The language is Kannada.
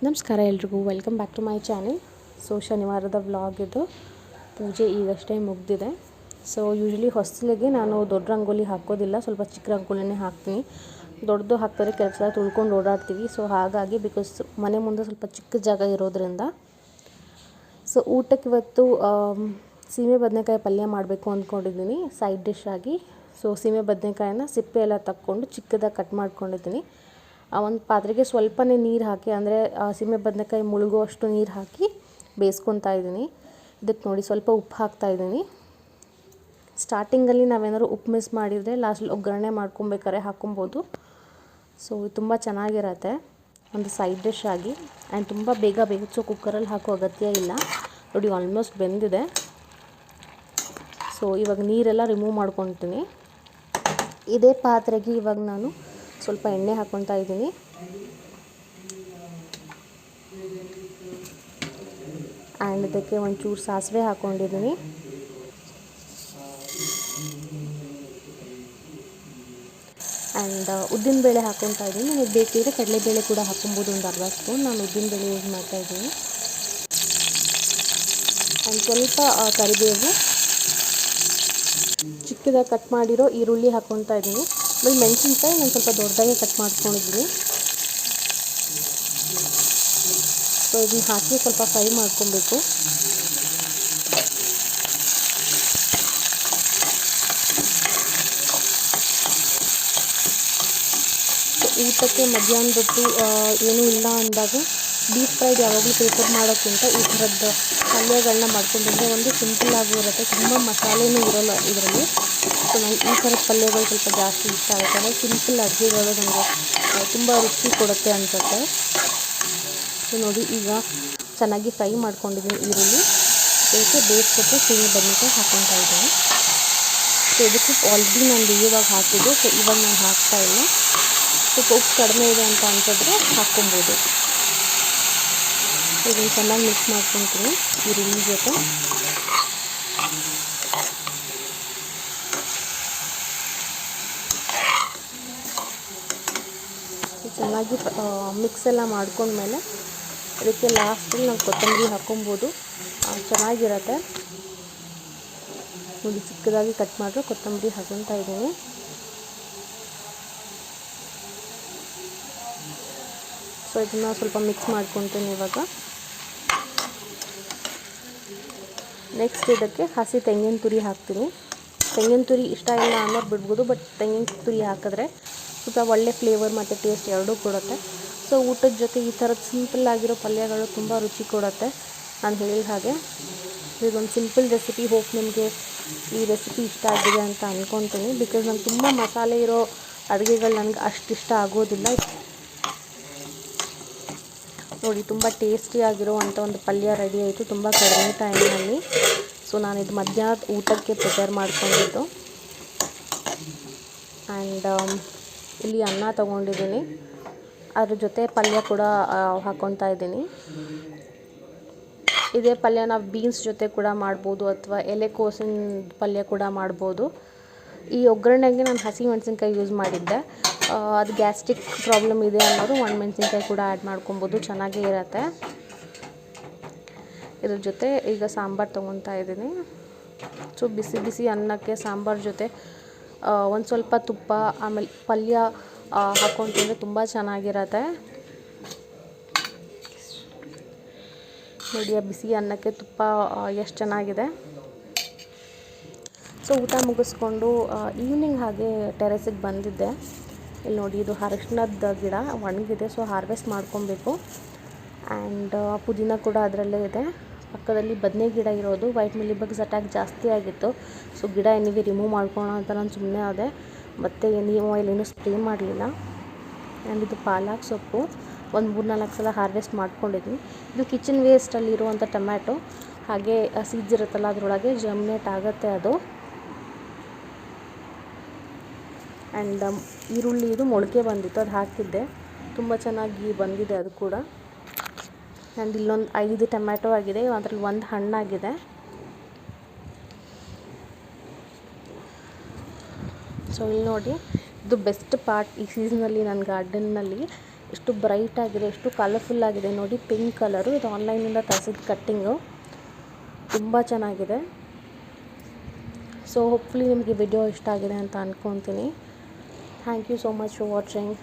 ನಮಸ್ಕಾರ ಎಲ್ರಿಗೂ, welcome back to my channel. So ಶನಿವಾರದ ವ್ಲಾಗ್ ಇದು. ಪೂಜೆ ಈಗಷ್ಟೇ ಮುಗಿದಿದೆ. ಸೊ ಯೂಶ್ವಲಿ ಹೊಸಲಿಗೆ ನಾನು ದೊಡ್ಡ ರಂಗೋಲಿ ಹಾಕೋದಿಲ್ಲ, ಸ್ವಲ್ಪ ಚಿಕ್ಕ ರಂಗೋಲಿನೇ ಹಾಕ್ತೀನಿ. ದೊಡ್ಡದು ಹಾಕ್ತಾರೆ ಕೆಲಸ ತುಳ್ಕೊಂಡು ಓಡಾಡ್ತೀವಿ. ಸೊ ಹಾಗಾಗಿ ಬಿಕಾಸ್ ಮನೆ ಮುಂದೆ ಸ್ವಲ್ಪ ಚಿಕ್ಕ ಜಾಗ ಇರೋದ್ರಿಂದ. ಸೊ ಊಟಕ್ಕೆ ಇವತ್ತು ಸೀಮೆ ಬದನೆಕಾಯಿ ಪಲ್ಯ ಮಾಡಬೇಕು ಅಂದ್ಕೊಂಡಿದ್ದೀನಿ ಸೈಡ್ ಡಿಶ್ ಆಗಿ. ಸೊ ಸೀಮೆ ಬದನೆಕಾಯಿನ ಸಿಪ್ಪೆ ಎಲ್ಲ ತಕ್ಕೊಂಡು ಚಿಕ್ಕದಾಗಿ ಕಟ್ ಮಾಡ್ಕೊಂಡಿದ್ದೀನಿ. ಒಂದು ಪಾತ್ರೆಗೆ ಸ್ವಲ್ಪನೇ ನೀರು ಹಾಕಿ, ಅಂದರೆ ಸೀಮೆ ಬದನೆಕಾಯಿ ಮುಳುಗುವಷ್ಟು ನೀರು ಹಾಕಿ ಬೇಯಿಸ್ಕೊತಾ ಇದ್ದೀನಿ. ಇದಕ್ಕೆ ನೋಡಿ ಸ್ವಲ್ಪ ಉಪ್ಪು ಹಾಕ್ತಾಯಿದ್ದೀನಿ. ಸ್ಟಾರ್ಟಿಂಗಲ್ಲಿ ನಾವೇನಾದ್ರು ಉಪ್ಪು ಮಿಸ್ ಮಾಡಿದರೆ ಲಾಸ್ಟಲ್ಲಿ ಒಗ್ಗರಣೆ ಮಾಡ್ಕೊಬೇಕಾದ್ರೆ ಹಾಕ್ಕೊಬೋದು. ಸೊ ತುಂಬ ಚೆನ್ನಾಗಿರತ್ತೆ ಒಂದು ಸೈಡ್ ಡಿಶ್ ಆಗಿ. ಆ್ಯಂಡ್ ತುಂಬ ಬೇಗ ಬೇಯಿಸೋ ಕುಕ್ಕರಲ್ಲಿ ಹಾಕೋ ಅಗತ್ಯ ಇಲ್ಲ. ನೋಡಿ ಆಲ್ಮೋಸ್ಟ್ ಬೆಂದಿದೆ. ಸೊ ಇವಾಗ ನೀರೆಲ್ಲ ರಿಮೂವ್ ಮಾಡ್ಕೊತೀನಿ. ಇದೇ ಪಾತ್ರೆಗೆ ಇವಾಗ ನಾನು ಸ್ವಲ್ಪ ಎಣ್ಣೆ ಹಾಕ್ಕೊತಾ ಇದ್ದೀನಿ. ಆ್ಯಂಡ್ ಇದಕ್ಕೆ ಒಂಚೂರು ಸಾಸಿವೆ ಹಾಕ್ಕೊಂಡಿದ್ದೀನಿ. ಆ್ಯಂಡ್ ಉದ್ದಿನಬೇಳೆ ಹಾಕ್ಕೊತಾ ಇದ್ದೀನಿ. ನನಗೆ ಬೇಕಿದ್ರೆ ಕಡಲೆಬೇಳೆ ಕೂಡ ಹಾಕ್ಕೊಬೋದು, ಒಂದು ಅರ್ಧ ಸ್ಪೂನ್. ನಾನು ಉದ್ದಿನಬೇಳೆ ಯೂಸ್ ಮಾಡ್ತಾಯಿದ್ದೀನಿ. ಆ್ಯಂಡ್ ಸ್ವಲ್ಪ ಕರಿಬೇವು, ಚಿಕ್ಕದಾಗಿ ಕಟ್ ಮಾಡಿರೋ ಈರುಳ್ಳಿ ಹಾಕ್ಕೊತಾ ಇದ್ದೀನಿ. ಆಮೇಲೆ ಮೆಣಸಿನ್ಕಾಯಿ ನಾನು ಸ್ವಲ್ಪ ದೊಡ್ಡದಾಗೆ ಕಟ್ ಮಾಡ್ಕೊಂಡಿದ್ದೀನಿ. ಸೊ ಇದನ್ನು ಹಾಕಿ ಸ್ವಲ್ಪ ಫ್ರೈ ಮಾಡ್ಕೊಬೇಕು. ಊಟಕ್ಕೆ ಮಧ್ಯಾಹ್ನದೊತ್ತು ಏನೂ ಇಲ್ಲ ಅಂದಾಗ ಡೀಪ್ ಫ್ರೈಡ್ ಯಾವಾಗಲೂ ಪ್ರಿಫರ್ ಮಾಡೋಕ್ಕಿಂತ ಈ ಥರದ್ದು ಪಲ್ಯಗಳನ್ನ ಮಾಡ್ಕೊಂಡಿದ್ದರೆ ಒಂದು ಸಿಂಪಲ್ ಆಗೂ ಇರುತ್ತೆ, ತುಂಬ ಮಸಾಲೆನೂ ಇರೋಲ್ಲ ಇದರಲ್ಲಿ. ಸೊ ನನಗೆ ಈ ಥರದ ಪಲ್ಯಗಳು ಸ್ವಲ್ಪ ಜಾಸ್ತಿ ಇಷ್ಟ ಆಗುತ್ತೆ. ಅಂದರೆ ಸಿಂಪಲ್ ಅಡುಗೆಗಳು ನನಗೆ ತುಂಬ ರುಚಿ ಕೊಡುತ್ತೆ ಅನಿಸುತ್ತೆ. ಸೊ ನೋಡಿ ಈಗ ಚೆನ್ನಾಗಿ ಫ್ರೈ ಮಾಡ್ಕೊಂಡಿದ್ದೀನಿ ಈರುಳ್ಳಿ. ಇದಕ್ಕೆ ಬೇಯಿಸ್ಬಿಟ್ಟು ಸೀಮೆ ಬದನೆಕಾಯಿ ಹಾಕ್ಕೊತಾ ಇದ್ದೀನಿ. ಸೊ ಇದಕ್ಕೆ ಆಲ್ರೆಡಿ ನಾನು ಬೇಯುವಾಗ ಹಾಕಿದ್ದೆ. ಸೊ ಇವಾಗ ನಾನು ಹಾಕ್ತಾಯಿಲ್ಲ. ಸ್ವಲ್ಪ ಉಪ್ಪು ಕಡಿಮೆ ಇದೆ ಅಂತ ಅನ್ಸಿದ್ರೆ ಹಾಕ್ಕೊಬೋದು. ಇದನ್ನು ಚೆನ್ನಾಗಿ ಮಿಕ್ಸ್ ಮಾಡ್ಕೊತೀನಿ ಈರುಳ್ಳಿ ಜೊತೆ. ಚೆನ್ನಾಗಿ ಮಿಕ್ಸ್ ಎಲ್ಲ ಮಾಡ್ಕೊಂಡ್ಮೇಲೆ ಇದಕ್ಕೆ ಲಾಸ್ಟಲ್ಲಿ ನಾವು ಕೊತ್ತಂಬರಿ ಹಾಕ್ಕೊಬೋದು, ಚೆನ್ನಾಗಿರುತ್ತೆ. ನೋಡಿ ಚಿಕ್ಕದಾಗಿ ಕಟ್ ಮಾಡಿದ್ರೆ ಕೊತ್ತಂಬರಿ ಹಾಕ್ಕೊತಾ ಇದ್ದೀನಿ. ಸೊ ಇದನ್ನು ಸ್ವಲ್ಪ ಮಿಕ್ಸ್ ಮಾಡ್ಕೊತೀನಿ ಇವಾಗ. ನೆಕ್ಸ್ಟ್ ಇದಕ್ಕೆ ಹಸಿ ತೆಂಗಿನ ತುರಿ ಹಾಕ್ತೀನಿ. ತೆಂಗಿನ ತುರಿ ಇಷ್ಟ ಇಲ್ಲ ಅನ್ನೋದು ಬಿಡ್ಬೋದು, ಬಟ್ ತೆಂಗಿನ ತುರಿ ಹಾಕಿದ್ರೆ ಸ್ವಲ್ಪ ಒಳ್ಳೆ ಫ್ಲೇವರ್ ಮತ್ತು ಟೇಸ್ಟ್ ಎರಡೂ ಕೊಡುತ್ತೆ. ಸೊ ಊಟದ ಜೊತೆ ಈ ಥರದ್ದು ಸಿಂಪಲ್ ಆಗಿರೋ ಪಲ್ಯಗಳು ತುಂಬ ರುಚಿ ಕೊಡುತ್ತೆ. ನಾನು ಹೇಳಿದ ಹಾಗೆ ಇದೊಂದು ಸಿಂಪಲ್ ರೆಸಿಪಿ. ಹೋಪ್ ನಿಮಗೆ ಈ ರೆಸಿಪಿ ಇಷ್ಟ ಆಗಿದೆ ಅಂತ ಅಂದ್ಕೊತೀನಿ. ಬಿಕಾಸ್ ನಂಗೆ ತುಂಬ ಮಸಾಲೆ ಇರೋ ಅಡುಗೆಗಳು ನನಗೆ ಅಷ್ಟು ಇಷ್ಟ ಆಗೋದಿಲ್ಲ. ನೋಡಿ ತುಂಬ ಟೇಸ್ಟಿಯಾಗಿರುವಂಥ ಒಂದು ಪಲ್ಯ ರೆಡಿ ಆಯಿತು ತುಂಬ ಕಡಿಮೆ ಟೈಮ್ನಲ್ಲಿ. ಸೊ ನಾನಿದು ಮಧ್ಯಾಹ್ನದ ಊಟಕ್ಕೆ ಪ್ರಿಪೇರ್ ಮಾಡ್ಕೊಂಡಿದ್ದು. ಆ್ಯಂಡ್ ಇಲ್ಲಿ ಅನ್ನ ತೊಗೊಂಡಿದ್ದೀನಿ, ಅದ್ರ ಜೊತೆ ಪಲ್ಯ ಕೂಡ ಹಾಕ್ಕೊತಾ ಇದ್ದೀನಿ. ಇದೇ ಪಲ್ಯ ನಾವು ಬೀನ್ಸ್ ಜೊತೆ ಕೂಡ ಮಾಡ್ಬೋದು, ಅಥವಾ ಎಲೆಕೋಸಿನ ಪಲ್ಯ ಕೂಡ ಮಾಡ್ಬೋದು. ಈ ಒಗ್ಗರಣೆಗೆ ನಾನು ಹಸಿ ಮೆಣಸಿನ್ಕಾಯಿ ಯೂಸ್ ಮಾಡಿದ್ದೆ. ಅದು ಗ್ಯಾಸ್ಟ್ರಿಕ್ ಪ್ರಾಬ್ಲಮ್ ಇದೆ ಅನ್ನೋರು ಒಣಮೆಣಸಿನ್ಕಾಯಿ ಕೂಡ ಆ್ಯಡ್ ಮಾಡ್ಕೊಬೋದು, ಚೆನ್ನಾಗೇ ಇರುತ್ತೆ. ಇದ್ರ ಜೊತೆ ಈಗ ಸಾಂಬಾರು ತೊಗೊತಾ ಇದ್ದೀನಿ. ಸೊ ಬಿಸಿ ಬಿಸಿ ಅನ್ನಕ್ಕೆ ಸಾಂಬಾರು ಜೊತೆ ಒಂದು ಸ್ವಲ್ಪ ತುಪ್ಪ ಆಮೇಲೆ ಪಲ್ಯ ಹಾಕ್ಕೊಂಡು ತಿಂದರೆ ತುಂಬ ಚೆನ್ನಾಗಿರತ್ತೆ. ನೋಡಿ ಆ ಬಿಸಿ ಅನ್ನಕ್ಕೆ ತುಪ್ಪ ಎಷ್ಟು ಚೆನ್ನಾಗಿದೆ. ಸೊ ಊಟ ಮುಗಿಸ್ಕೊಂಡು ಈವ್ನಿಂಗ್ ಹಾಗೆ ಟೆರೆಸಿಗೆ ಬಂದಿದ್ದೆ. ಇಲ್ಲಿ ನೋಡಿ ಇದು ಅರಿಶಿಣದ ಗಿಡ ಒಣಗಿದೆ, ಸೊ ಹಾರ್ವೆಸ್ಟ್ ಮಾಡ್ಕೊಬೇಕು. ಆ್ಯಂಡ್ ಪುದೀನ ಕೂಡ ಅದರಲ್ಲೇ ಇದೆ. ಪಕ್ಕದಲ್ಲಿ ಬದನೆ ಗಿಡ ಇರೋದು. ವೈಟ್ ಮಿಲಿಬಗ್ಸ್ ಅಟ್ಯಾಕ್ ಜಾಸ್ತಿ ಆಗಿತ್ತು. ಸೊ ಗಿಡ ಏನಿಗೆ ರಿಮೂವ್ ಮಾಡ್ಕೊಳ್ಳೋಣ ಅಂತ ನಾನು ಸುಮ್ಮನೆ ಆದೆ. ಮತ್ತು ನೀಮ್ ಆಯಿಲ್ ಏನೂ ಸ್ಪ್ರೇ ಮಾಡಲಿಲ್ಲ. ಆ್ಯಂಡ್ ಇದು ಪಾಲಕ್ ಸೊಪ್ಪು ಒಂದು 3-4 ಸಲ ಹಾರ್ವೆಸ್ಟ್ ಮಾಡ್ಕೊಂಡಿದ್ವಿ. ಇದು ಕಿಚನ್ ವೇಸ್ಟಲ್ಲಿರುವಂಥ ಟೊಮ್ಯಾಟೊ. ಹಾಗೆ ಸೀಡ್ಸ್ ಇರುತ್ತಲ್ಲ ಅದರೊಳಗೆ ಜರ್ಮಿನೇಟ್ ಆಗುತ್ತೆ ಅದು. ಆ್ಯಂಡ್ ಈರುಳ್ಳಿ ಇದು ಮೊಳಕೆ ಬಂದಿತ್ತು, ಅದು ಹಾಕಿದ್ದೆ, ತುಂಬ ಚೆನ್ನಾಗಿ ಬಂದಿದೆ ಅದು ಕೂಡ. ಆ್ಯಂಡ್ ಇಲ್ಲೊಂದು 5 ಟೊಮ್ಯಾಟೊ ಆಗಿದೆ, ಅದರಲ್ಲಿ ಒಂದು ಹಣ್ಣಾಗಿದೆ. ಸೊ ಇಲ್ಲಿ ನೋಡಿ ಇದು ಬೆಸ್ಟ್ ಪಾರ್ಟ್ ಈ ಸೀಸನಲ್ಲಿ ನನ್ನ ಗಾರ್ಡನ್ನಲ್ಲಿ. ಎಷ್ಟು ಬ್ರೈಟ್ ಆಗಿದೆ, ಎಷ್ಟು ಕಲರ್ಫುಲ್ ಆಗಿದೆ ನೋಡಿ. ಪಿಂಕ್ ಕಲರು, ಇದು ಆನ್ಲೈನಿಂದ ತರಿಸಿದ ಕಟ್ಟಿಂಗು, ತುಂಬ ಚೆನ್ನಾಗಿದೆ. ಸೊ ಹೋಪ್ಫುಲಿ ನಿಮಗೆ ವಿಡಿಯೋ ಇಷ್ಟ ಆಗಿದೆ ಅಂತ ಅಂದ್ಕೊತೀನಿ. Thank you so much for watching.